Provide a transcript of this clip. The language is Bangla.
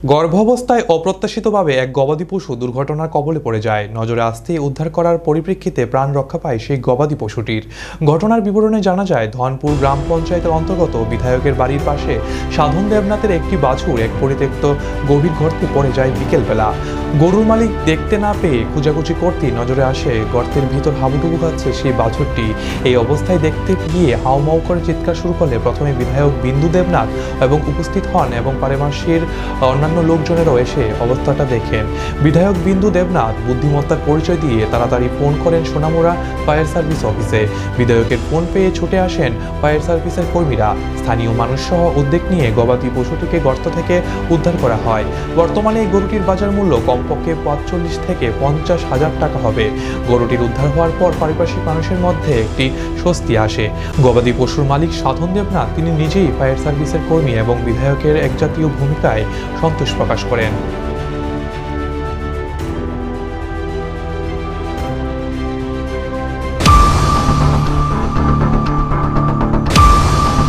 গর্ভাবস্থায় অপ্রত্যাশিতভাবে এক গবাদি পশু দুর্ঘটনার কবলে পড়ে যায়। নজরে আসতেই উদ্ধার করার পরিপ্রেক্ষিতে প্রাণ রক্ষা পায় সেই গবাদি পশুটির। ঘটনার বিবরণে জানা যায়, ধনপুর গ্রাম পঞ্চায়েতের অন্তর্গত বিধায়কের বাড়ির পাশে সাধন দেবনাথের একটি বাছুর এক পরিত্যক্ত গভীর গর্তে পড়ে যায় বিকেলবেলা। গরুর মালিক দেখতে না পেয়ে খোঁজাখুঁজি করতেই নজরে আসে গর্তের ভিতর হাবুডুবু খাচ্ছে সেই বাছুরটি। এই অবস্থায় দেখতে গিয়ে হাউমাউ করে চিৎকার শুরু করলে প্রথমে বিধায়ক বিন্দু দেবনাথ এবং উপস্থিত হন এবং পারেমাসির অন্যান্য লোকজনেরও এসে অবস্থাটা দেখেন। বিধায়ক বিন্দু দেবনাথ বুদ্ধিমত্তার পরিচয় দিয়ে তাড়াতাড়ি ফোন করেন সোনামুড়া ফায়ার সার্ভিস অফিসে। বিধায়কের ফোন পেয়ে ছুটে আসেন ফায়ার সার্ভিসের কর্মীরা। স্থানীয় মানুষ সহ উদ্যোগ নিয়ে গবাদি পশুটিকে গর্ত থেকে উদ্ধার করা হয়। বর্তমানে এই গরুটির বাজার মূল্য কমপক্ষে ৪৫ থেকে ৫০ হাজার টাকা হবে। গরুটির উদ্ধার হওয়ার পর পারিপার্শ্বিক মানুষের মধ্যে একটি স্বস্তি আসে। গবাদি পশুর মালিক সাধন দেবনাথ তিনি নিজেই ফায়ার সার্ভিসের কর্মী এবং বিধায়কের একজাতীয় ভূমিকায় সন্তোষ প্রকাশ করেন।